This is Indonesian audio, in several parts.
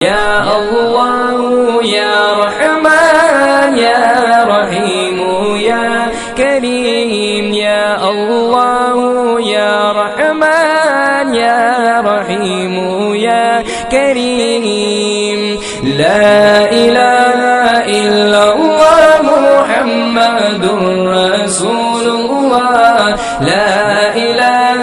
يا الله يا رحمن يا رحيم يا كريم يا الله يا رحمن يا رحيم يا كريم لا إله إلا الله محمد رسول الله لا إله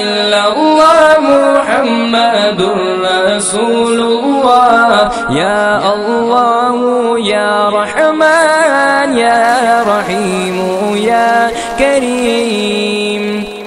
إلا الله محمد رسول الله يا الله يا رحمن يا رحيم يا كريم.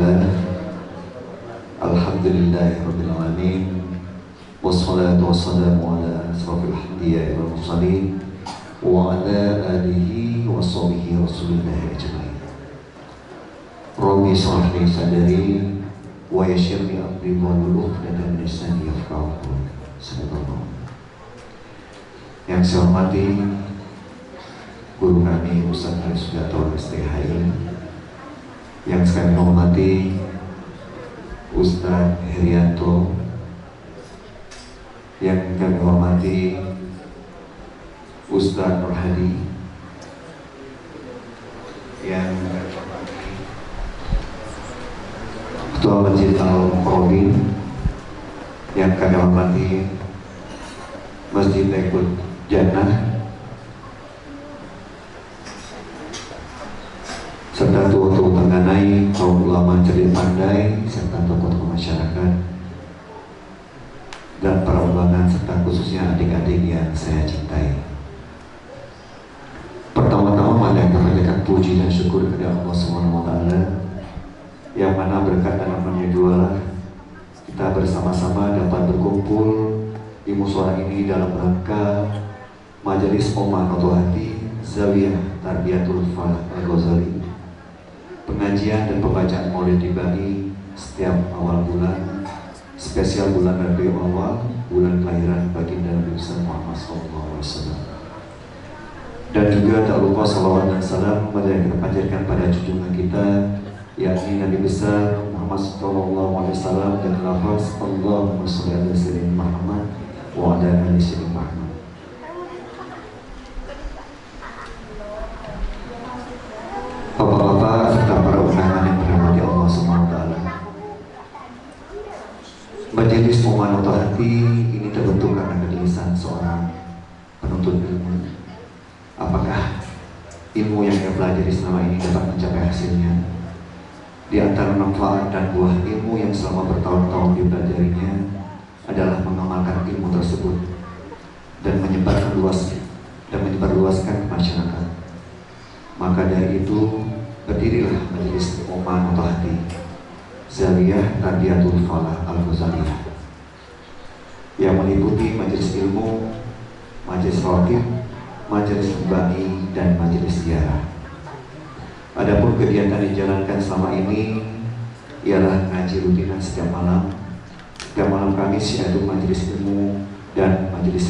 Bismillah. Alhamdulillahirabbil alamin. Wassalatu wassalamu ala asrofil anbiya'i wal mursalin wa ala alihi wa sahbihi rasulillahi ajma'in. Rabbi shrah li sadri wa yassir li amri wahlul 'uqdatam min lisani yafqahu qawli. Subhanallah. Yang saya hormati guru kami Ustaz Sugiarto STHI, yang saya hormati Ustaz Herianto, yang kami hormati Ustaz Nurhadi, yang Ketua Masjid Al-Muqarrabin, yang kami hormati Masjid Ekut Jannah, serta tua-tua tenganai, kaum ulama cerdik pandai, serta tokoh-tokoh masyarakat, dan para ulama, serta khususnya adik-adik yang saya cintai. Pertama-tama marilah kita panjatkan puji dan syukur kepada Allah Subhanahu wa Ta'ala, yang mana berkat dan rahmat-Nya jualah kita bersama-sama dapat berkumpul di mushola ini dalam rangka Majelis Omah Noto Hati Zawiyah Tarbiyatul Falah Al-Ghazali, pengajian dan pembacaan Maulid Nabi setiap awal bulan, spesial bulan Rabiul Awal, bulan kelahiran baginda Nabi Muhammad SAW. Dan juga tak lupa salawat dan salam yang kita panjatkan pada junjungan kita, yakni Nabi besar Muhammad SAW, dan lafaz Allahumma sholli ala sayyidina Muhammad wa ala ali sayyidina Muhammad. Bapak-bapak serta para undangan yang dirahmati Allah Subhanahu wa Ta'ala, Majelis Omah Noto Hati ini terbentuk karena kegelisahan seorang penuntut ilmu. Apakah ilmu yang ia pelajari selama ini dapat mencapai hasilnya? Di antara manfaat dan buah ilmu yang selama bertahun-tahun dipelajarinya adalah mengamalkan ilmu tersebut dan menyebarluaskan ke masyarakat. Maka dari itu berdirilah Majelis Omah Noto Hati Zawiyah Tarbiyatul Falah Al-Ghazali, yang meliputi majelis ilmu, majelis rotib, majelis bani, dan majelis ziarah. Adapun kegiatan yang dijalankan selama ini ialah ngaji rutinan setiap malam Kamis, yaitu majelis ilmu dan majelis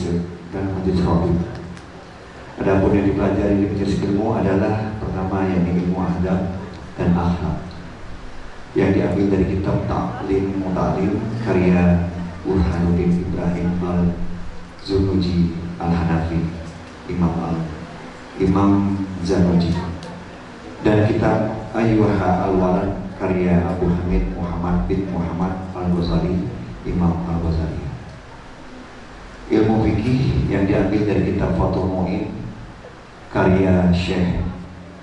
rotib. Adapun yang dipelajari di majelis ilmu adalah pertama yang ilmu adab dan akhlak, yang diambil dari kitab Ta'lim Muta'lim karya Burhanuddin Ibrahim Al-Zunuji Al-Hanafi, Imam Zanuji, dan kitab Ayyuha Al-Walad karya Abu Hamid Muhammad bin Muhammad Al-Ghazali, Imam Al-Ghazali. Ilmu fikih yang diambil dari kitab Fathul Mu'in karya Syekh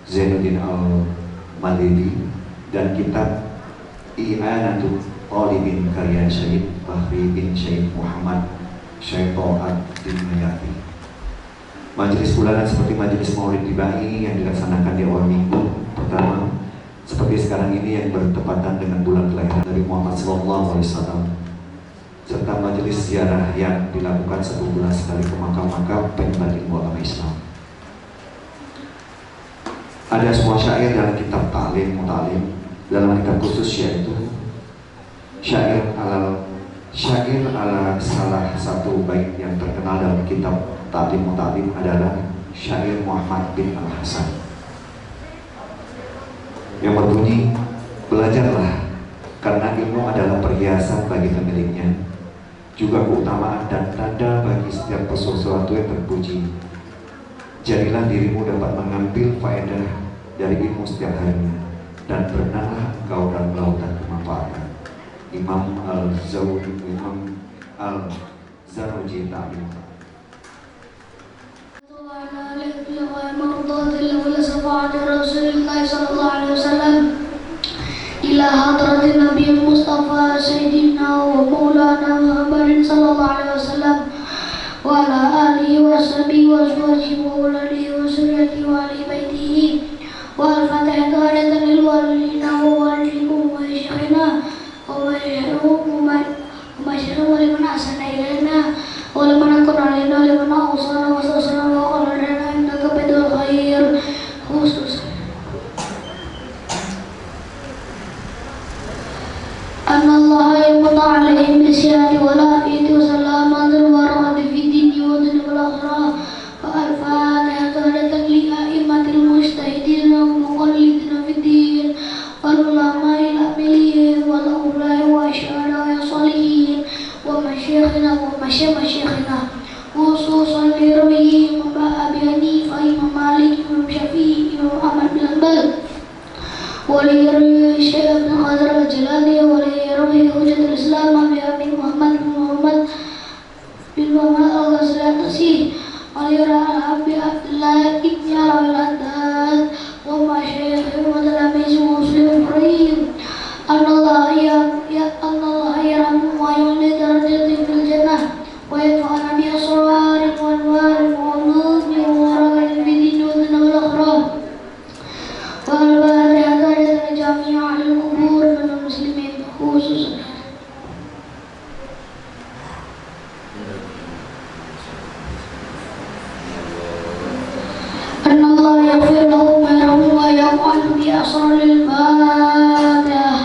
Zainuddin Al-Malidi, dan kitab I'anatul Talibin karya Syekh Bahri bin Syekh Muhammad Syekh To'ad bin Mayati. Majelis bulanan seperti majelis Maulid Nabi yang dilaksanakan di awal minggu pertama seperti sekarang ini yang bertepatan dengan bulan kelahiran Nabi Muhammad SAW, serta majelis ziarah yang dilakukan 1 bulan sekali ke makam-makam penyebar ilmu agama Islam. Ada semua syair dalam kitab Ta'lim Muta'lim, dalam kitab khusus yaitu syair ala salah satu bait yang terkenal dalam kitab Ta'lim Muta'lim adalah syair Muhammad bin Al-Hasan yang berbunyi, belajarlah karena ilmu adalah perhiasan bagi pemiliknya, juga keutamaan dan tanda bagi setiap sesuatu yang terpuji. Jadilah dirimu dapat mengambil faedah dari ilmu setiap harinya, dan berenanglah engkau dalam lautan kemanfaatan. Imam Al-Zanuji Ta'lim. Ila hadratin Nabi Mustafa Sayyidina wa Maulana Muhammadin sallallahu alaihi wasallam wa ala alihi wa sahbihi wa azwajihi wa uladihi wa suriyatihi wa ahli baitihi wa al-fatihatu hadatan lil walidina wa walikum wa ولي الشيخ عبد القادر الجيلاني ولي حجة الإسلام أبي محمد بن محمد الغزالي الأنصاري ولي أبي عبد الله بن علوي الحداد ومشايخهم وتلاميذهم ومسلم إبراهيم أن الله يرحمهم ويعلي درجاتهم في الجنة ويدفعنا بأسرار وأنوار وعلوم وبركات في الدين والدنيا والآخرة والفاتحة لجميع أهل القبور من المسلمين خصوصا أن الله يغفر لهم ويرحمهم ويفعل بأسرار الفاتحة.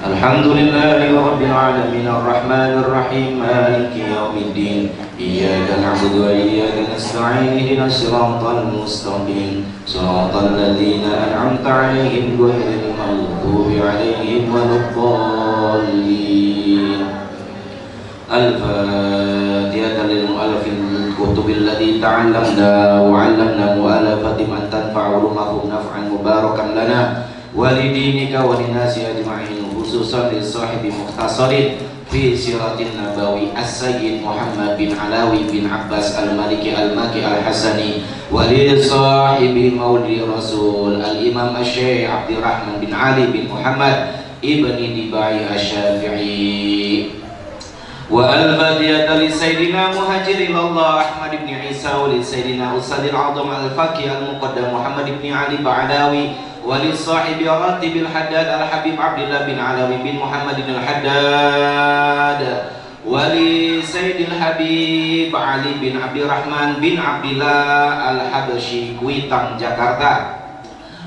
الحمد لله رب العالمين الرحمن الرحيم مالك يوم الدين إياك نعبد وإياك نستعين اهدنا الصراط المستقيم صراط الذين أنعمت عليهم غير المغضوب عليهم ولا الضالين. الفاتحة للمؤلف الكتب التي تعلمنا وعلمنا مؤلفة من تنفع علومهم نفعا مباركا لنا ولدينك وللناس أجمعين خصوصا لصاحب مختصر في سيرة النبوي السيد محمد بن علاوي بن عباس المالكي المكي الحسني ولصاحب مولد رسول الإمام الشيخ عبد الرحمن بن علي بن محمد ابن دباعي الشافعي. والفاتحة لسيدنا مهاجر إلى الله أحمد بن عيسى ولسيدنا أستاذ العظم الفقيه المقدم محمد بن علي بعلاوي ولصاحب راتب الحداد الحبيب عبد الله بن علوي بن محمد الحداد ولسيد الحبيب علي بن عبد الرحمن بن عبد الله الحبشي Kuitang Jakarta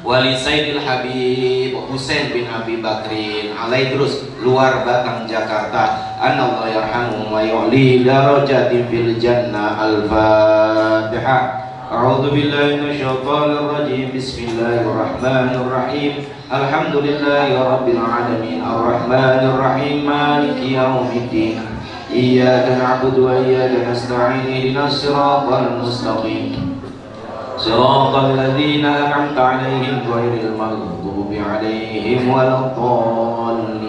ولسيد الحبيب Husain bin Abi Bakrin Alaidrus luar Batang Jakarta. Anallahu yarhamuhum wa yu'li darajatin fil jannah. Al-Fatihah. A'udzu billahi minasyaitonir rajim. Bismillahirrahmanirrahim. Alhamdulillahi rabbil alamin arrahmanir rahim maliki yaumiddin. Iyyaka na'budu wa iyyaka nasta'in ihdinas siratal mustaqim. Siratal ladzina an'amta 'alaihim ghairil maghdubi 'alaihim waladdallin.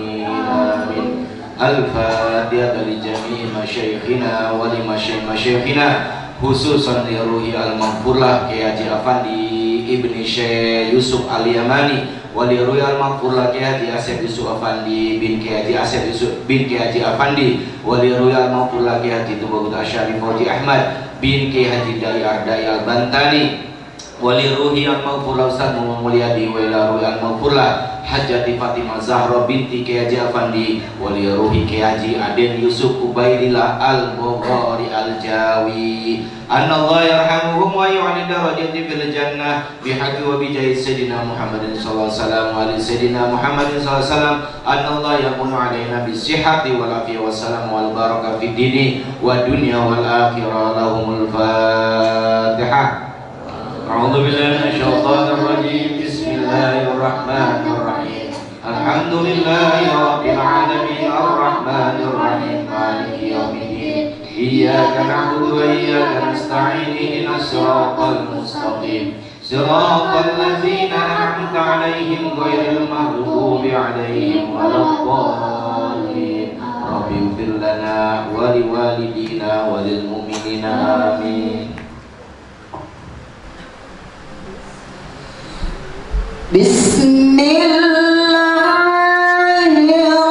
Amin. Al-Fatihah li jami'i masyayikhina wa li masyayikhina khususan li ruhi al-maghfurlah Kiai Haji Afandi Ibni Syekh Yusuf Al-Yamani wa li ruhi al-maghfurlah Kiai Haji Asep Yusuf Afandi bin Kiai Haji Asep Yusuf bin Kiai Haji Afandi wa li ruhi al-maghfurlah Kiai Haji Tubagut Asyari Fauzi Ahmad bin Kiai Haji Dai Ardai Al-Bantani wa li ruhi al-maghfurlah Ustaz Muhammad Mulyadi wa ila ruhi al-maghfurlah Hajjati Fatimah Zahra binti Kiai Haji Afandi wali ruhi Kiai Haji Aden Yusuf Ubaidillah Al-Bukhari Al-Jawi. Anallahu yarhamuhum wa yu'li darajati fil jannah bihaqqi wa bijahi Sayyidina Muhammadin sallallahu alaihi wasallam wa ali Sayyidina Muhammadin sallallahu alaihi wasallam. Anallahu yakunu alaina bisihhati wal afiyah wassalam wal barakah fid dini wa dunya wal akhirah. Lahumul Fatihah. A'udzu billahi minasyaitonir rajim. Bismillahirrahmanirrahim. Alhamdulillahi rabbil alamin arrahmanir rahim maliki yaumiddin. Iyyaka na'budu wa iyyaka nasta'in ihdinas siratal mustaqim. Siratal ladzina an'amta 'alaihim ghairil maghdubi 'alaihim waladdallin. Rabbi ighfir lana wa liwalidina wa lil mu'minina amin. عزيز عليكم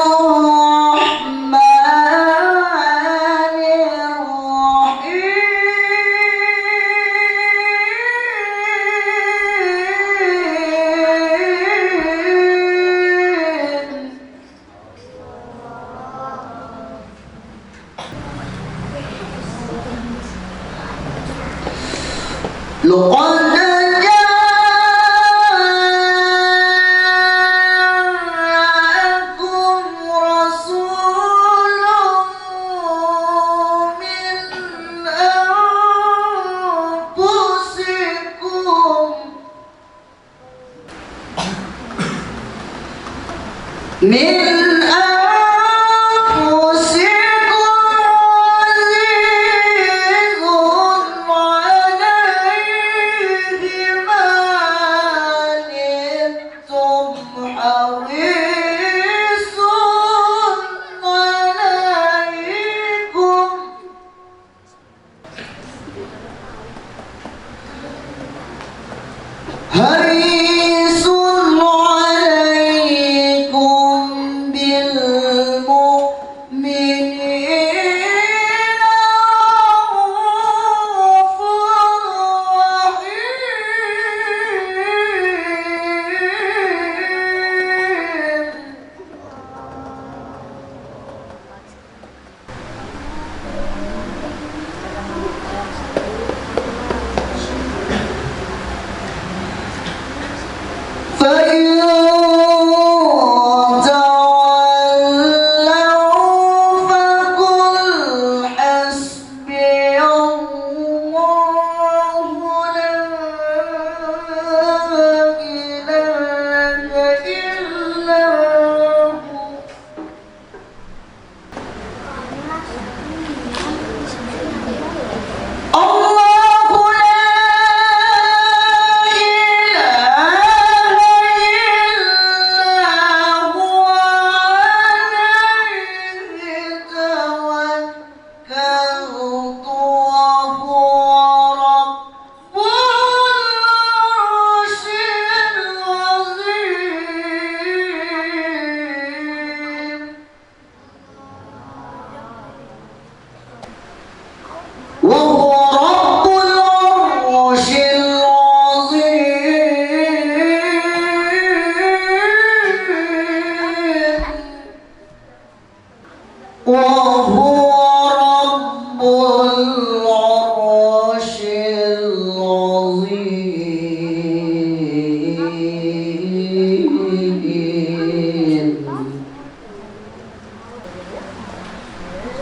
العرش العظيم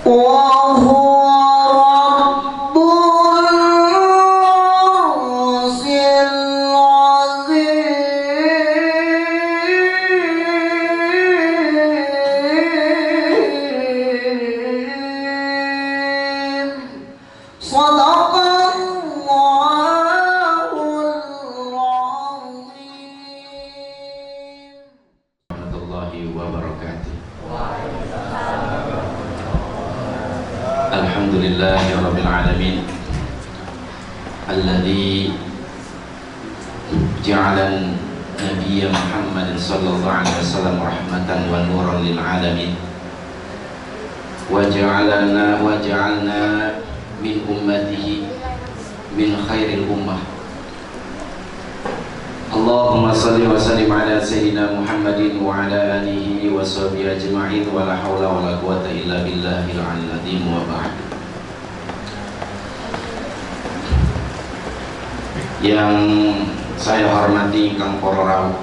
وهو رب العرش العظيم صدق الله العظيم. Warahmatullahi wabarakatuh. Alhamdulillahi rabbil alamin alladzi ja'ala nabiyya Muhammadin sallallahu alaihi wasallam rahmatan wa nuran lil alamin wa ja'alna min ummatihi min khairil ummah. Allahumma salli wa sallim ala sayyidina Muhammadin wa ala alihi wa sahbihi ajma'in wa la hawla wa la quwwata illa billahil aliyyil azim wa ba'd. Yang saya hormati Kang para rawuh,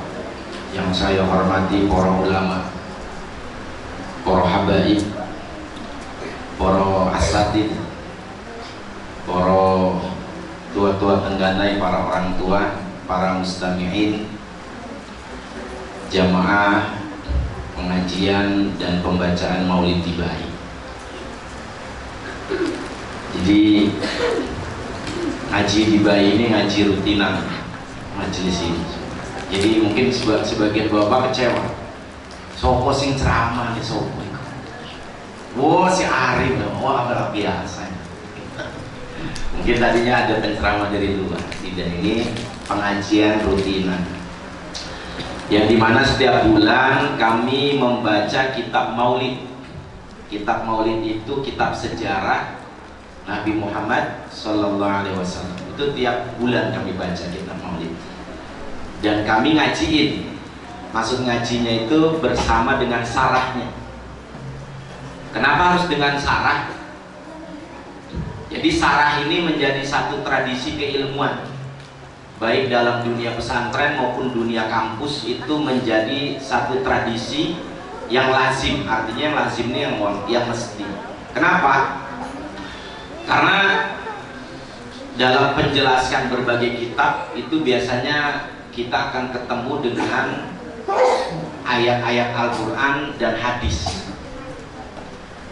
yang saya hormati para ulama, para habaib, para asatid, para tua-tua tengganai, para orang tua, para mustami'in, jamaah pengajian dan pembacaan Maulid Tibai. Jadi ngaji Tibai ini ngaji rutinan majelis ini. Jadi mungkin sebagian bapak kecewa, sopo sing ceramah nih sopo. Wah si Arif, wah luar biasa. Mungkin tadinya ada penceramah dari luar, tidak, ini pengajian rutinan yang dimana setiap bulan kami membaca kitab Maulid. Kitab Maulid itu kitab sejarah Nabi Muhammad Sallallahu Alaihi Wasallam. Itu tiap bulan kami baca kitab Maulid dan kami ngajiin. Maksud ngajinya itu bersama dengan sarahnya. Kenapa harus dengan sarah? Jadi sarah ini menjadi satu tradisi keilmuan, baik dalam dunia pesantren maupun dunia kampus. Itu menjadi satu tradisi yang lazim. Artinya yang lazim ini yang mesti. Kenapa? Karena dalam penjelaskan berbagai kitab itu biasanya kita akan ketemu dengan ayat-ayat Al-Quran dan hadis.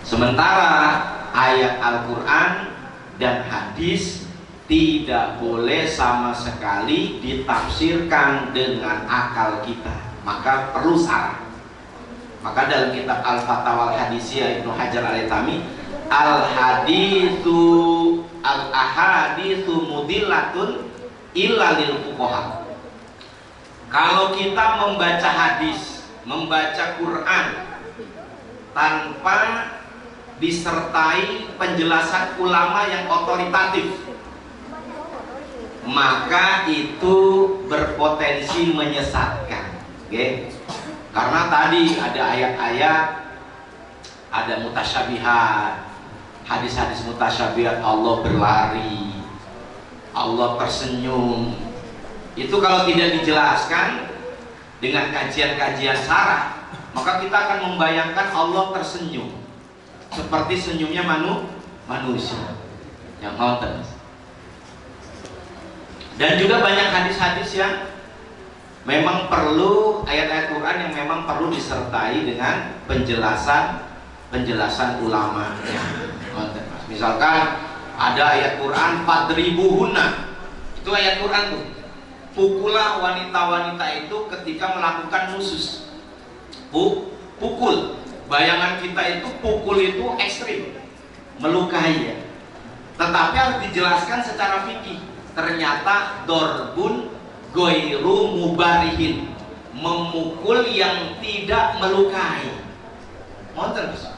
Sementara ayat Al-Quran dan hadis tidak boleh sama sekali ditafsirkan dengan akal kita, maka perlu sarah. Maka dalam kitab Al-Fatawa Al-Hadisiyah Ibnu Hajar Al-Haytami, al-ahaditsu mudillatun illa lil fuqaha. Kalau kita membaca hadis, membaca Quran tanpa disertai penjelasan ulama yang otoritatif, maka itu berpotensi menyesatkan. Okay? Karena tadi ada ayat-ayat, ada mutasyabihat, hadis-hadis mutasyabihat, Allah berlari, Allah tersenyum. Itu kalau tidak dijelaskan dengan kajian-kajian sarah, maka kita akan membayangkan Allah tersenyum seperti senyumnya manusia yang nonton. Dan juga banyak hadis-hadis yang memang perlu, ayat-ayat Quran yang memang perlu disertai dengan penjelasan ulama. Misalkan ada ayat Quran fadribuhunna, itu ayat Quran tuh, pukullah wanita-wanita itu ketika melakukan nusus. Pukul. Bayangan kita itu pukul itu ekstrim, melukai ya. Tetapi harus dijelaskan secara fikih. Ternyata dorbun goiru mubarihin, memukul yang tidak melukai.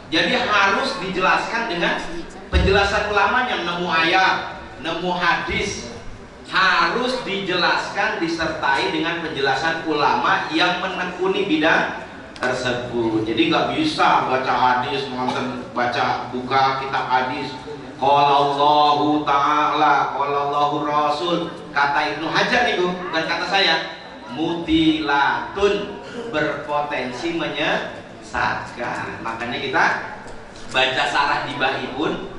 Jadi harus dijelaskan dengan penjelasan ulama yang nemu ayat, nemu hadis, harus dijelaskan disertai dengan penjelasan ulama yang menekuni bidang tersebut. Jadi nggak bisa baca hadis, baca buka kitab hadis, Qala Allahu Ta'ala, qala Allahu Rasul. Kata Ibnu Hajar itu, bukan kata saya. Mutilatun, berpotensi menyesatkan. Makanya kita baca sarah dibai pun,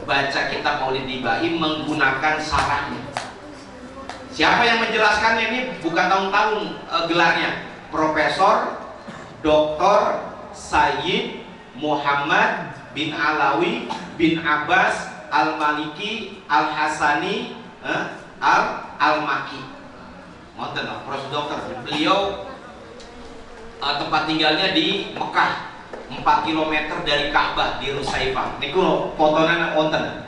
baca kitab Maulid dibai menggunakan sarahnya. Siapa yang menjelaskannya ini bukan tahun-tahun gelarnya. Profesor Dr. Sayyid Muhammad bin Alawi bin Abbas Al-Maliki Al-Hasani Al-Maki. Ngoten Profesor Dokter. Beliau tempat tinggalnya di Mekah, 4 km dari Ka'bah di Rusaifah. Niku fotonya wonten.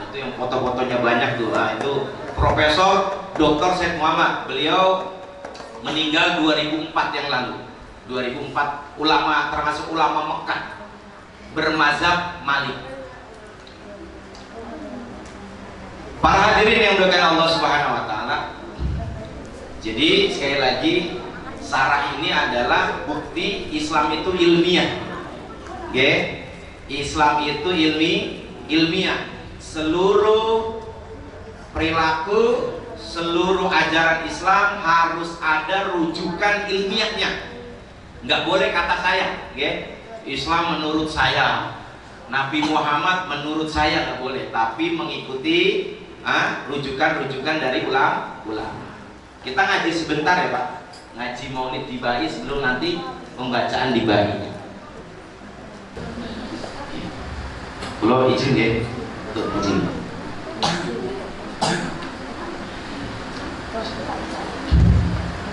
Itu yang foto-fotonya banyak tuh. Itu Profesor Dr. Said Muhammad. Beliau meninggal 2004 yang lalu. 2004, ulama, termasuk ulama Mekah, bermazhab Malik. Para hadirin yang dimuliakan Allah Subhanahu wa taala. Jadi sekali lagi, sarah ini adalah bukti Islam itu ilmiah. Oke? Islam itu ilmiah. Seluruh perilaku, seluruh ajaran Islam harus ada rujukan ilmiahnya. Nggak boleh kata saya, okay? Islam menurut saya, Nabi Muhammad menurut saya, nggak boleh. Tapi mengikuti rujukan-rujukan dari ulama. Kita ngaji sebentar ya Pak, ngaji Maulid dibai sebelum nanti pembacaan dibai. Kalau izin ya, untuk izin.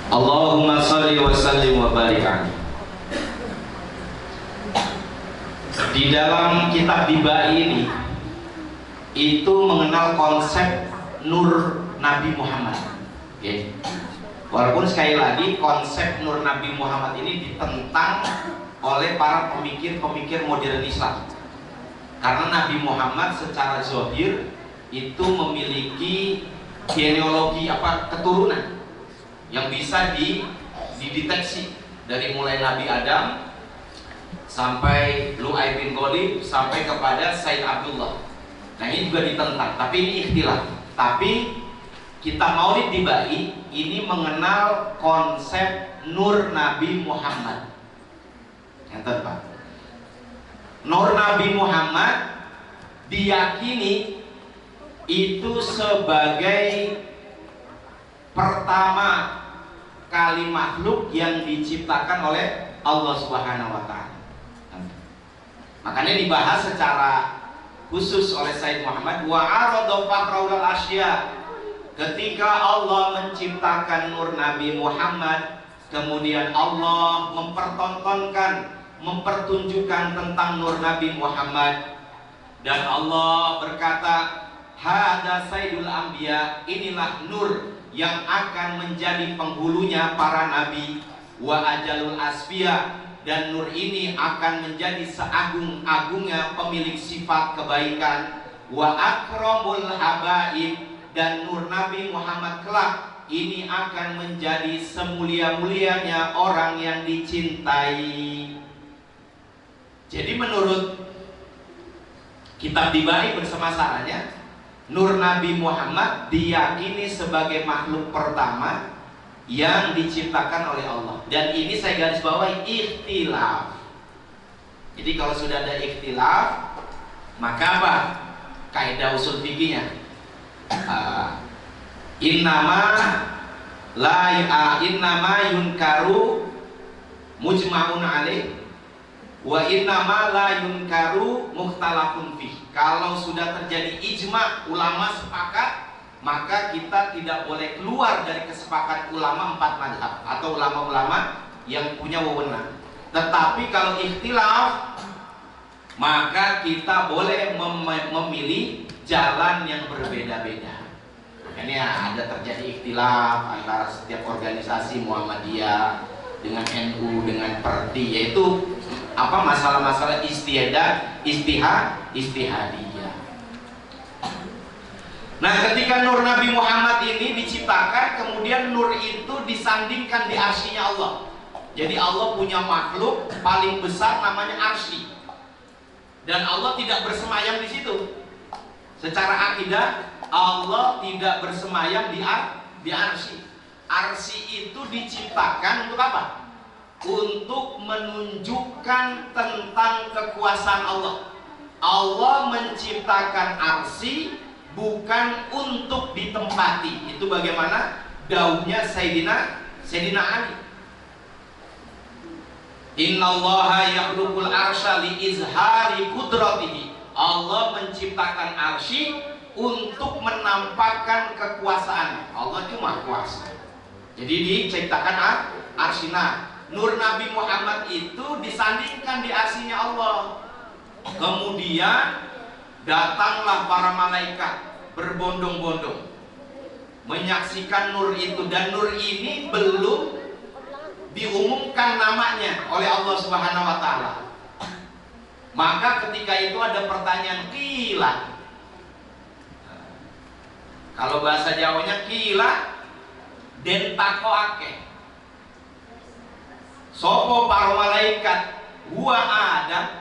Allahumma sholli wa sallim wa barik alaihi. Di dalam kitab dibai ini itu mengenal konsep nur Nabi Muhammad. Okay. Walaupun sekali lagi konsep nur Nabi Muhammad ini ditentang oleh para pemikir-pemikir modern Islam. Karena Nabi Muhammad secara zahir itu memiliki genealogi keturunan yang bisa dideteksi dari mulai Nabi Adam sampai Lu'ay bin Ghalib sampai kepada Said Abdullah. Nah ini juga ditentang, tapi ini ikhtilaf. Tapi kita Maulid dibai ini mengenal konsep nur Nabi Muhammad. Enten Pak. Nur Nabi Muhammad diyakini itu sebagai pertama kali makhluk yang diciptakan oleh Allah Subhanahu wa taala. Makanya dibahas secara khusus oleh Said Muhammad wa arada fakhraul asya. Ketika Allah menciptakan nur Nabi Muhammad, kemudian Allah mempertunjukkan tentang nur Nabi Muhammad, dan Allah berkata, hada sayyidul anbiya, inilah nur yang akan menjadi penghulunya para nabi, wa ajalul asfiya, dan nur ini akan menjadi seagung-agungnya pemilik sifat kebaikan, wa akramul habaib, dan nur Nabi Muhammad kelak ini akan menjadi semulia-mulianya orang yang dicintai. Jadi menurut kitab dibai bersama sarahnya, nur Nabi Muhammad diyakini sebagai makhluk pertama yang diciptakan oleh Allah. Dan ini saya garis bawahi ikhtilaf. Jadi kalau sudah ada ikhtilaf, maka apa? Kaidah usul fikihnya. Innama yunkaru mujma'un alaih wa innama la yunkaru mukhtalafun fih. Kalau sudah terjadi ijma, ulama sepakat, maka kita tidak boleh keluar dari kesepakatan ulama 4 mazhab atau ulama-ulama yang punya wewenang. Tetapi kalau ikhtilaf, maka kita boleh memilih jalan yang berbeda-beda. Ini ada terjadi ikhtilaf antara setiap organisasi Muhammadiyah dengan NU dengan Perti, yaitu masalah-masalah istihadiyah. Nah, ketika nur Nabi Muhammad ini diciptakan, kemudian nur itu disandingkan di arsy-Nya Allah. Jadi Allah punya makhluk paling besar namanya arsy, dan Allah tidak bersemayam di situ. Secara akidah Allah tidak bersemayam di arsy. Arsy itu diciptakan untuk apa? Untuk menunjukkan tentang kekuasaan Allah. Allah menciptakan arsy bukan untuk ditempati. Itu bagaimana dauhnya Sayyidina Ali. Innallaha yakhluqul arsya li izhari qudratihi. Allah menciptakan arsy untuk menampakkan kekuasaan. Allah itu Maha Kuasa. Jadi diciptakan arsy. Nah, nur Nabi Muhammad itu disandingkan di arsinya Allah. Kemudian datanglah para malaikat berbondong-bondong menyaksikan nur itu, dan nur ini belum diumumkan namanya oleh Allah Subhanahu wa taala. Maka ketika itu ada pertanyaan qila. Kalau bahasa Jawanya qila den takoake. Sopo para malaikat huwa Adam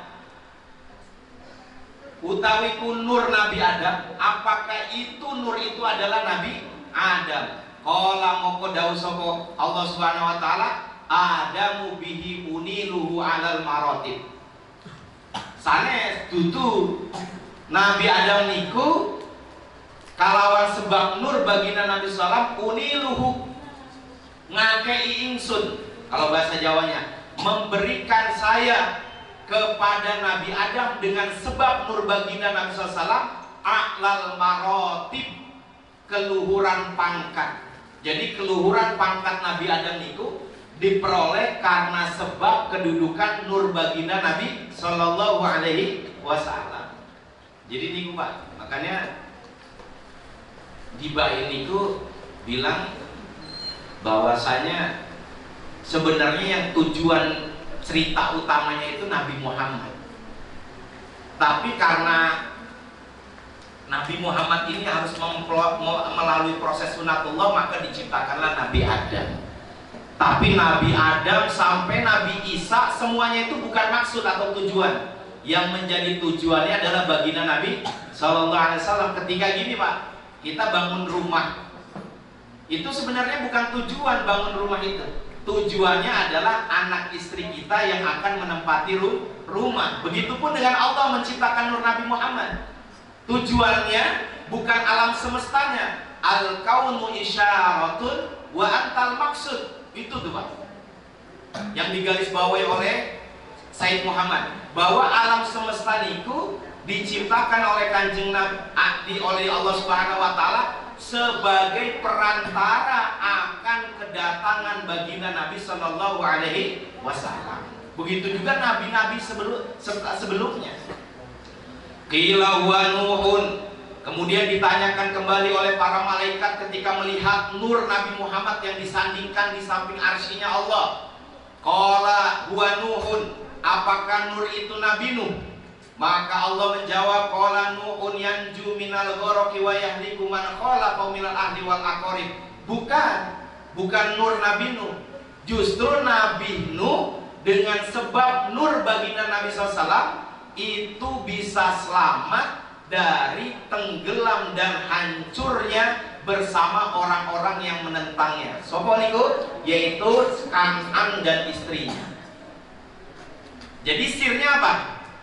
utawi ku nur Nabi Adam, apakah itu nur itu adalah Nabi Adam? Qala moko dawuh sapa Allah Subhanahu wa taala, Adamu bihi uniluhu alal maratib. Sanes dudu Nabi Adam niku kalawan sebab nur baginda Nabi sallam uniluhu ngakei ingsun. Kalau bahasa Jawanya, memberikan saya kepada Nabi Adam dengan sebab nur baginda Nabi sallam a'lal maratib, keluhuran pangkat. Jadi keluhuran pangkat Nabi Adam niku diperoleh karena sebab kedudukan nur baginda Nabi Sallallahu Alaihi Wasallam. Jadi niku Pak, makanya di ini ku bilang bahwasanya sebenarnya yang tujuan cerita utamanya itu Nabi Muhammad. Tapi karena Nabi Muhammad ini harus melalui proses sunatullah, maka diciptakanlah Nabi Adam. Tapi Nabi Adam sampai Nabi Isa semuanya itu bukan maksud atau tujuan. Yang menjadi tujuannya adalah baginda Nabi Sallallahu Alaihi Wasallam. Ketika gini Pak, kita bangun rumah, itu sebenarnya bukan tujuan bangun rumah itu. Tujuannya adalah anak istri kita yang akan menempati rumah. Begitupun dengan Allah menciptakan nur Nabi Muhammad. Tujuannya bukan alam semestanya. Al-kaunu isyaratun wa antal maksud. Itu tuh Pak yang digarisbawahi oleh Said Muhammad, bahwa alam semesta itu diciptakan oleh Kanjeng Nabi, oleh Allah Subhanahu wa taala sebagai perantara akan kedatangan baginda Nabi Sallallahu Alaihi Wasallam. Begitu juga nabi-nabi sebelumnya. Qila wa Nuhun. Kemudian ditanyakan kembali oleh para malaikat ketika melihat nur Nabi Muhammad yang disandingkan di samping arsy-Nya Allah. Qala huwa Nuhun, apakah nur itu Nabi Nuh? Maka Allah menjawab, qala Nuhun yanju minal ghoraqi wa yahliku man khalaqa minal ahli wal aqarib. Bukan nur Nabi Nuh. Justru Nabi Nuh dengan sebab nur baginda Nabi SAW itu bisa selamat dari tenggelam dan hancurnya bersama orang-orang yang menentangnya. Sopo niku? Yaitu Kan'an dan istrinya. Jadi sirnya apa?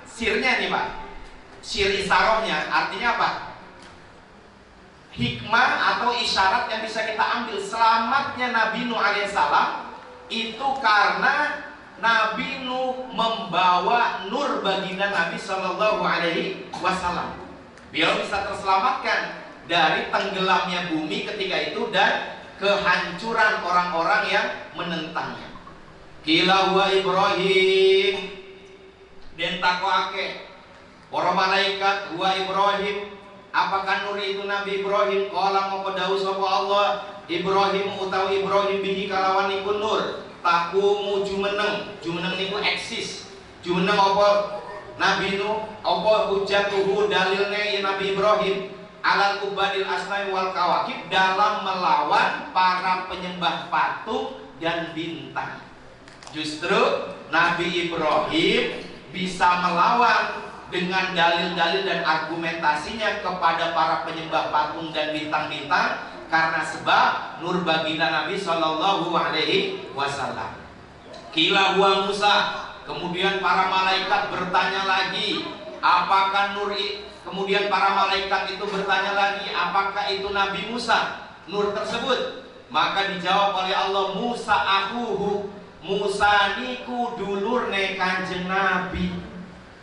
Sirnya nih Pak, sir isarohnya artinya apa? Hikmah atau isyarat yang bisa kita ambil selamatnya Nabi Nuh alaihissalam itu karena Nabi Nuh membawa nur baginda Nabi Sallallahu Alaihi Wasallam. Beliau bisa terselamatkan dari tenggelamnya bumi ketika itu dan kehancuran orang-orang yang menentangnya. Qila huwa Ibrahim, den takoake para malaikat huwa Ibrahim, apakah nur itu Nabi Ibrahim? Qala moko dawuh sapa Allah, Ibrahim utawi Ibrahim bihi kalawan iku nur takumu jumeneng. Jumeneng niku eksis. Jumeneng apa? Nabi Nuh apa hujjatuhu dalilnya Nabi Ibrahim alal ubadil asnai wal kawakib, dalam melawan para penyembah patung dan bintang. Justru Nabi Ibrahim bisa melawan dengan dalil-dalil dan argumentasinya kepada para penyembah patung dan bintang-bintang, karena sebab nur baginda Nabi Shallallahu Alaihi Wasallam. Qila huwa Musa. Kemudian para malaikat bertanya lagi, apakah nur? Kemudian para malaikat itu bertanya lagi, apakah itu Nabi Musa, nur tersebut? Maka dijawab oleh Allah, Musa akuhu. Musa niku dulurne Kanjeng Nabi.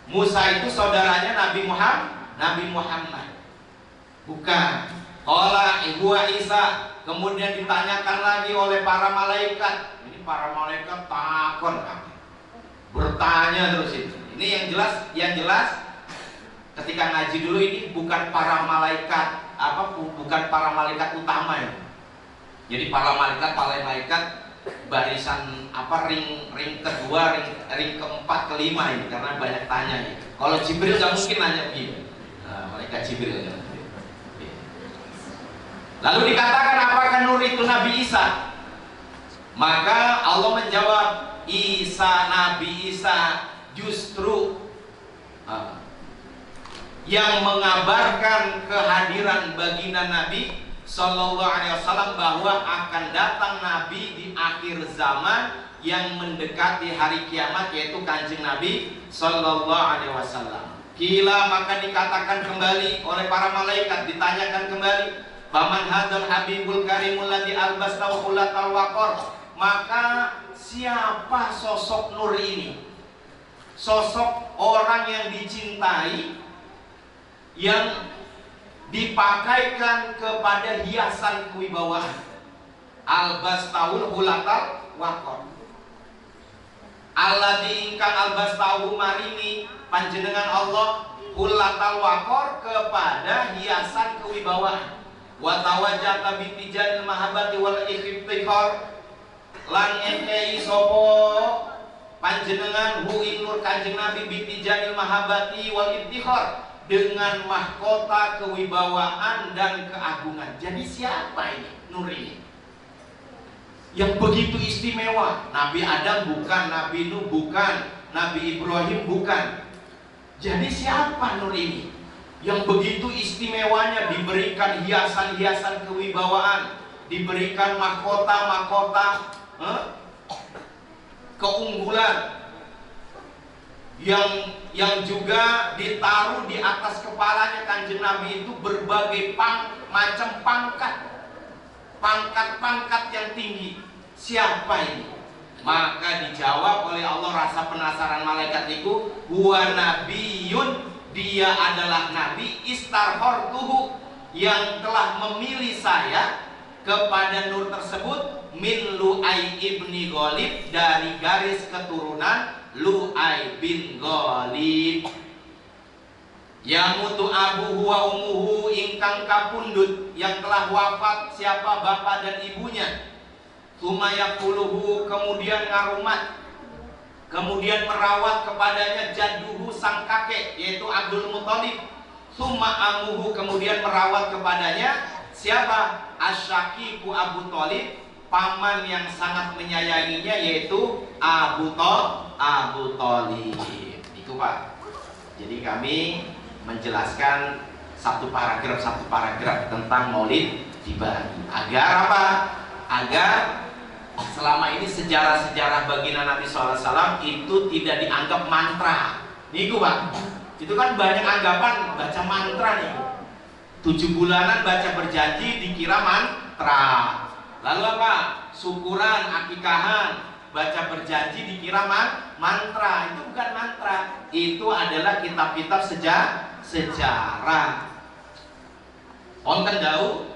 Musa itu saudaranya Nabi Muhammad. Bukan. Qala huwa Isa. Kemudian ditanyakan lagi oleh para malaikat. Ini para malaikat takon, bertanya terus itu. Ini yang jelas ketika ngaji dulu ini bukan para malaikat bukan para malaikat utama ya. Jadi para malaikat barisan ring kedua, ring keempat, kelima ini, karena banyak tanya ya. Kalau Jibril nggak mungkin nanya begini. Nah, malaikat Jibril ya. Lalu dikatakan apakah nur itu Nabi Isa? Maka Allah menjawab, Nabi Isa justru yang mengabarkan kehadiran baginda Nabi Sallallahu Alaihi Wasallam, bahwa akan datang Nabi di akhir zaman yang mendekati hari kiamat, yaitu Kanjeng Nabi Sallallahu Alaihi Wasallam. Kila, maka dikatakan kembali oleh para malaikat, ditanyakan kembali, Faman hadzal habibul karimul ladzi albasta wa hullatal waqar. Maka siapa sosok nur ini? Sosok orang yang dicintai, yang dipakaikan kepada hiasan kewibawaan. Albastaul hulatal waqar. Alladzi ingkang albastahu marini panjenengan Allah hulatal waqar, kepada hiasan kewibawaan. Wa tawajjata bi tijanil mahabbati wal iftikhar, lan engkei sapa panjenengan hu nur Kanjeng Nabi bi tijanil mahabbati wal iftikhar, dengan mahkota kewibawaan dan keagungan. Jadi siapa ini nur ini yang begitu istimewa? Nabi Adam bukan, Nabi Nuh bukan, Nabi Ibrahim bukan. Jadi siapa nur ini yang begitu istimewanya, diberikan hiasan-hiasan kewibawaan, diberikan mahkota-mahkota keunggulan, yang juga ditaruh di atas kepalanya Kanjeng Nabi itu berbagai macam pangkat yang tinggi. Siapa ini? Maka dijawab oleh Allah, rasa penasaran malaikat itu, huwa nabiyun, dia adalah nabi, istarhortuhu, yang telah memilih saya kepada nur tersebut, min Lu'ai ibni Ghalib, dari garis keturunan Lu'ai bin Ghalib. Yamutu abuhu wa umuhu, ingkang kapundut, yang telah wafat siapa bapak dan ibunya. Sumayakuluhu, kemudian ngarumat, kemudian merawat kepadanya jadduhu, sang kakek, yaitu Abdul Muthalib. Summa amuhu, kemudian merawat kepadanya siapa? Asyaqiqu Abu Thalib, paman yang sangat menyayanginya, yaitu Abu Thalib. Itu Pak. Jadi kami menjelaskan satu paragraf tentang Maulid dibagi. Agar apa? Agar selama ini sejarah-sejarah baginda Nabi SAW itu tidak dianggap mantra. Niku Pak. Itu kan banyak anggapan baca mantra nih. 7 bulanan baca berjanji dikira mantra. Lalu apa? Syukuran, akikahan, baca berjanji dikira mantra. Itu bukan mantra. Itu adalah kitab-kitab sejarah. Onten dahulu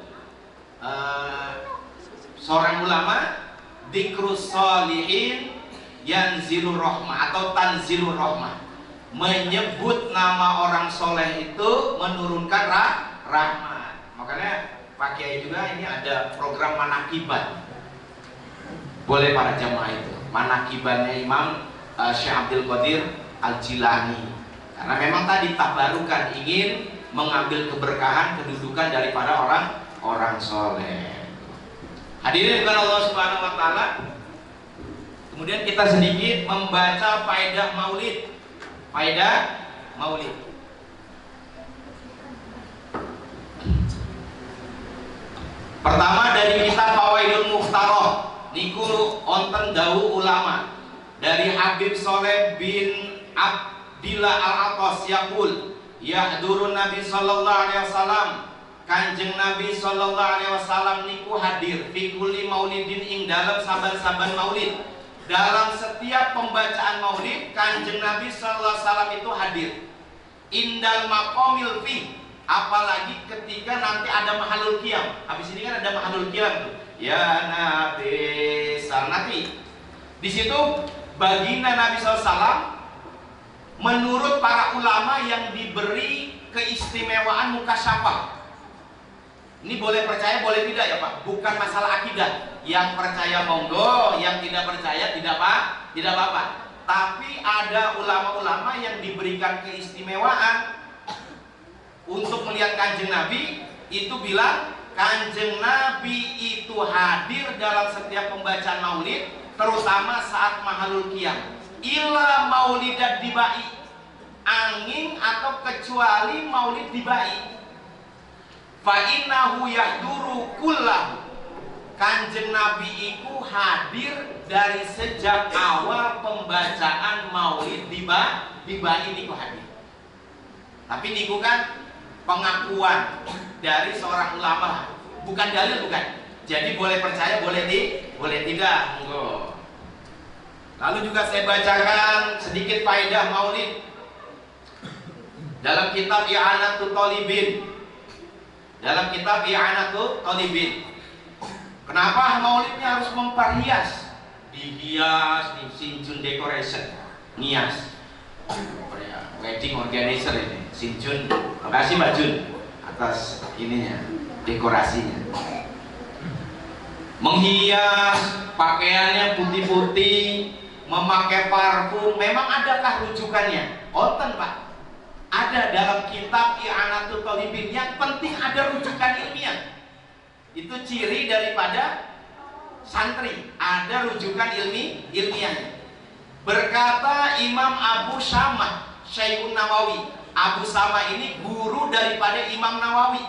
seorang ulama, dzikrus sholihin yanzilur rahmah atau tanzilur rahmah, menyebut nama orang soleh itu menurunkan rahmat. Makanya Pak Kiai juga ini ada program manakiban. Boleh para jamaah itu. Manakibannya Imam Syekh Abdul Qadir Al-Jilani. Karena memang tadi tabarukan, ingin mengambil keberkahan kedudukan daripada orang soleh. Hadirin bukan Allah Subhanahu wa taala. Kemudian kita sedikit membaca faedah Maulid. Faedah maulid. Pertama dari kitab Fawaidul Mukhtaroh niku wonten dawuh ulama dari Habib Soleh bin Abdillah Al-Atas yaqul yahdurun Nabi sallallahu alaihi wasallam, Kanjeng Nabi sallallahu alaihi wasallam niku hadir fi kulli maulidin ing dalam saban-saban maulid. Dalam setiap pembacaan maulid Kanjeng Nabi sallallahu alaihi wasallam itu hadir. Indal maqamil fi, apalagi ketika nanti ada mahalul qiyam. Habis ini kan ada mahalul qiyam tuh. Ya Nabi Nabi. Di situ baginda Nabi SAW menurut para ulama yang diberi keistimewaan mukasyafah. Ini boleh percaya boleh tidak ya Pak? Bukan masalah akidah. Yang percaya monggo, yang tidak percaya tidak apa-apa. Tapi ada ulama-ulama yang diberikan keistimewaan untuk melihat Kanjeng Nabi, itu bilang Kanjeng Nabi itu hadir dalam setiap pembacaan maulid, terutama saat mahalul qiyam. Illa maulidat dibai, angin atau kecuali maulid dibai. Fa innahu yahduru kullahu, Kanjeng Nabi itu hadir dari sejak awal pembacaan maulid dibai niku hadir. Tapi niku kan pengakuan dari seorang ulama, bukan dalil, bukan. Jadi boleh percaya boleh tidak, monggo. Lalu juga saya bacakan sedikit faedah maulid dalam kitab I'anatul Talibin. Dalam kitab I'anatul Talibin. Kenapa maulidnya harus memperhias? Dihias, di Sinjun Decoration, ngias. Wedding organizer ini, Sinjun. Makasih Mbak Jun atas ininya, dekorasinya. Menghias, pakaiannya putih-putih, memakai parfum. Memang adakah rujukannya? Oten Pak. Ada dalam kitab I'anatul Talibin. Yang penting ada rujukan ilmiah. Itu ciri daripada santri, ada rujukan ilmiahnya. Berkata Imam Abu Syamah Syekhun Nawawi, Abu Syamah ini guru daripada Imam Nawawi.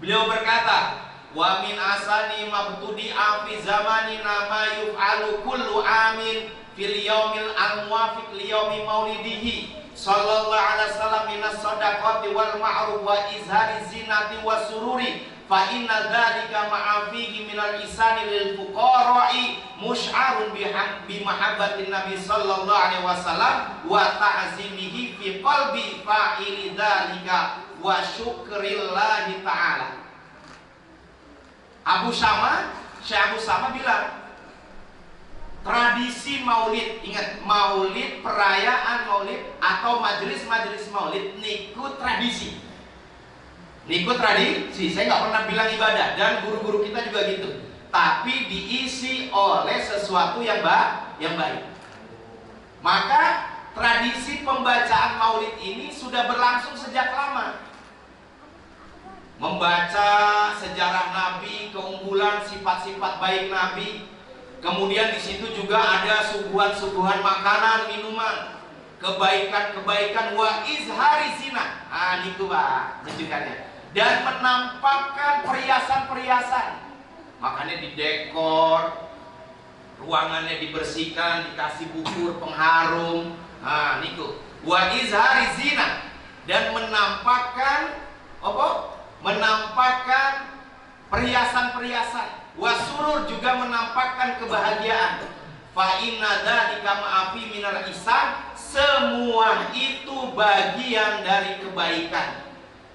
Beliau berkata, wa min asani mabtudi'a fi zamanina ma yuf'alu kullu amin fil yaumil al-muwafiq li yaumi maulidihi sallallahu alaihi wasallam minas shadaqati wal ma'ruf wa izhari zinati wa sururi. Fa inna dzalika ma'afihi minal isani lil fuqara'i musy'arun bi mahabbatin nabi sallallahu alaihi wasallam wa ta'zimihi fi qalbi fa'ili dzalika wa syukrillahi ta'ala. Syekh Abu Syamah bilang tradisi maulid, ingat maulid, perayaan maulid atau majelis-majelis maulid niku tradisi. Niku tradisi, saya nggak pernah bilang ibadah, dan guru-guru kita juga gitu. Tapi diisi oleh sesuatu yang baik. Maka tradisi pembacaan maulid ini sudah berlangsung sejak lama. Membaca sejarah Nabi, keunggulan sifat-sifat baik Nabi. Kemudian di situ juga ada suguhan-suguhan makanan, minuman, kebaikan-kebaikan, wa izhari zina. Ah, itu Pak, rujukannya. Dan menampakkan perhiasan-perhiasan. Makanya didekor, ruangannya dibersihkan, dikasih bukur pengharum. Nah, niku. Wa izhari zina, dan menampakkan apa? Menampakkan perhiasan-perhiasan. Wasurur, juga menampakkan kebahagiaan. Fa inna dzalika ma'afi minal ihsan, semua itu bagian dari kebaikan.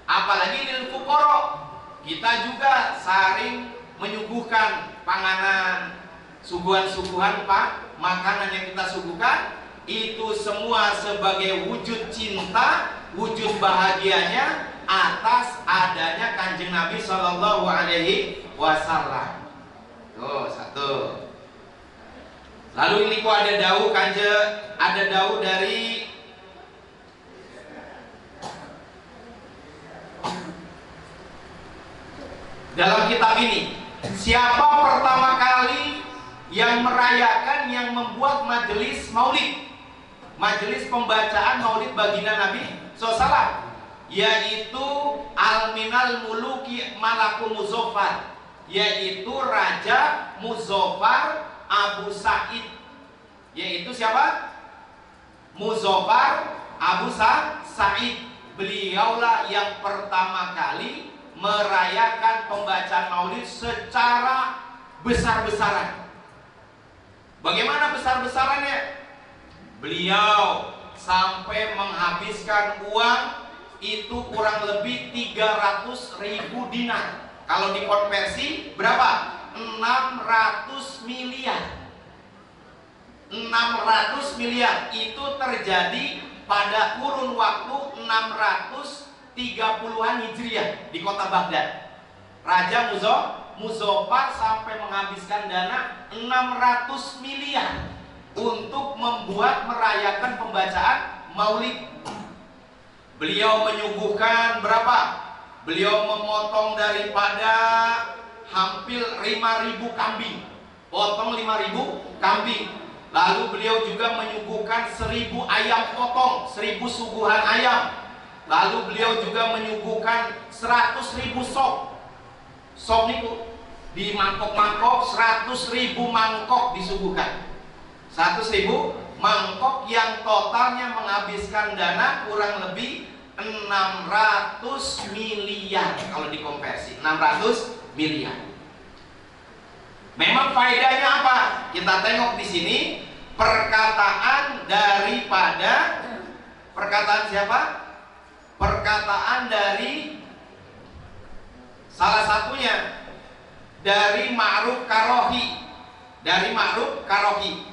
Apalagi lil fuqara, kita juga saring menyuguhkan panganan, suguhan-suguhan Pak, makanan yang kita suguhkan itu semua sebagai wujud cinta, wujud bahagianya atas adanya Kanjeng Nabi Shallallahu Alaihi Wasallam. Tuh satu. Lalu ini kok ada dawuh dari dalam kitab ini, siapa pertama kali yang merayakan, yang membuat majelis maulid? majelis pembacaan Maulid baginda Nabi SAW, yaitu Al-Minal Muluki Malaku Muzaffar, yaitu Raja Muzaffar Abu Sa'id. Yaitu siapa? Muzaffar Abu Sa'id. Beliaulah yang pertama kali merayakan pembacaan Maulid secara besar-besaran. Bagaimana besar-besarannya? Beliau sampai menghabiskan uang itu kurang lebih 300.000 dinar. Kalau dikonversi berapa? 600 miliar. 600 miliar itu terjadi pada kurun waktu 630-an Hijriah di kota Baghdad. Raja Muzaffar sampai menghabiskan dana 600 miliar untuk membuat merayakan pembacaan Maulid. Beliau menyuguhkan berapa? Beliau memotong daripada hampir 5.000 kambing. Potong 5.000 kambing. Lalu beliau juga menyuguhkan 1.000 ayam potong, 1.000 suguhan ayam. Lalu beliau juga menyuguhkan 100.000 sop. Sop niku di mangkok-mangkok, 100.000 mangkok disuguhkan. 100.000 mangkok yang totalnya menghabiskan dana kurang lebih 600 miliar kalau dikonversi. 600 miliar. Memang faedahnya apa? Kita tengok di sini perkataan daripada perkataan siapa? Perkataan dari salah satunya dari Ma'ruf Karohi. Dari Ma'ruf Karohi.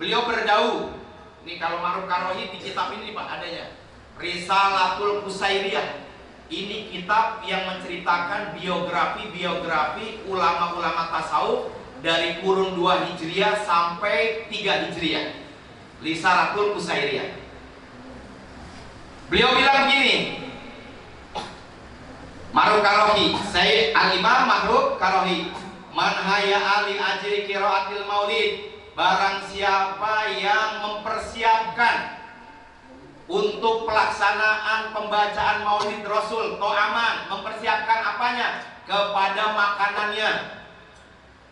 Beliau berdauh. Ini kalau Ma'ruf Karohi di kitab ini Pak adanya. Risalatul Qusairiyah. Ini kitab yang menceritakan biografi ulama-ulama tasawuf dari kurun 2 Hijriah sampai 3 Hijriah. Risalatul Qusairiyah. Beliau bilang begini, Ma'ruf Karohi, Sayyid Al-Imam Ma'ruf Karohi, man hayya ali ajri qiraatil maulid, barang siapa yang mempersiapkan untuk pelaksanaan pembacaan Maulid Rasul, to'aman, mempersiapkan apanya? Kepada makanannya.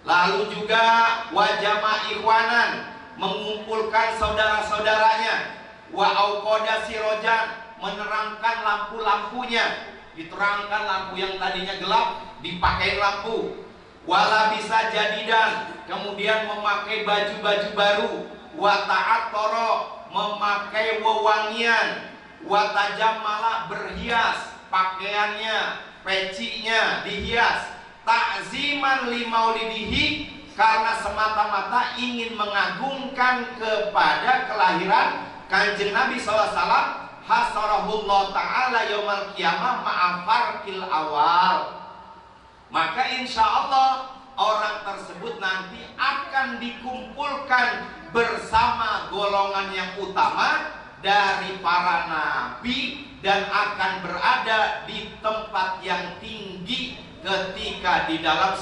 Lalu juga wajama ikhwanan, mengumpulkan saudara-saudaranya. Wa auqada sirojan, menerangkan lampu-lampunya. Diterangkan lampu yang tadinya gelap, dipakai lampu. Wala bisa jadidan, kemudian memakai baju-baju baru. Wa ta'attara, memakai wewangian. Wa tajammala, berhias pakaiannya, pecinya dihias. Ta'ziman li maulidihi, karena semata-mata ingin mengagungkan kepada kelahiran Kanjeng Nabi SAW. Hasarahullah ta'ala yaumal qiyamah ma'afarkil awal. Maka insya Allah orang tersebut nanti akan dikumpulkan bersama golongan yang utama dari para nabi dan akan berada di tempat yang tinggi ketika di dalam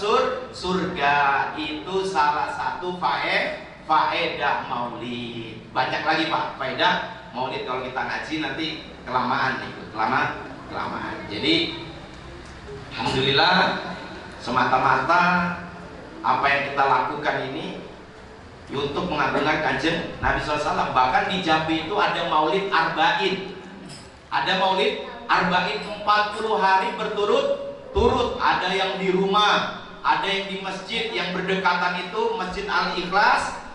surga. Itu salah satu faedah maulid. Banyak lagi Pak faedah maulid, kalau kita ngaji nanti kelamaan itu, kelamaan. Jadi alhamdulillah semata-mata apa yang kita lakukan ini untuk mengagungkan Kanjeng Nabi SAW. Bahkan di Jambi itu ada maulid arba'in. Ada maulid arba'in 40 hari berturut-turut. Ada yang di rumah, ada yang di masjid yang berdekatan itu Masjid Al-Ikhlas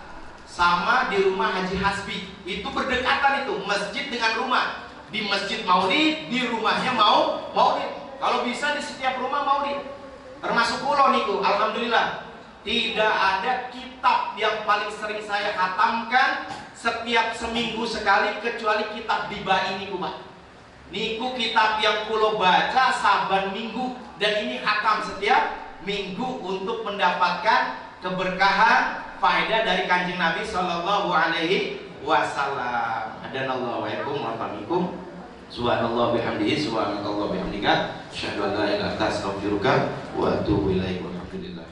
sama di rumah Haji Hasbi. Itu berdekatan itu, masjid dengan rumah. Di masjid maulid, di rumahnya maulid. Kalau bisa di setiap rumah maulid. Termasuk pulau niku, alhamdulillah. Tidak ada kitab yang paling sering saya khatamkan setiap seminggu sekali kecuali kitab Diba ini Pak. Niku kitab yang kulo baca saban minggu, dan ini khatam setiap minggu untuk mendapatkan keberkahan faedah dari Kanjeng Nabi Sallallahu Alaihi Wasallam. Hadanallahu wa iyyakum wa famikum. Subhanallah bihamdihi, subhanallah bihamdika, asyhadu an la ilaha illa anta, astaghfiruka wa atubu ilaik. Walhamdulillah.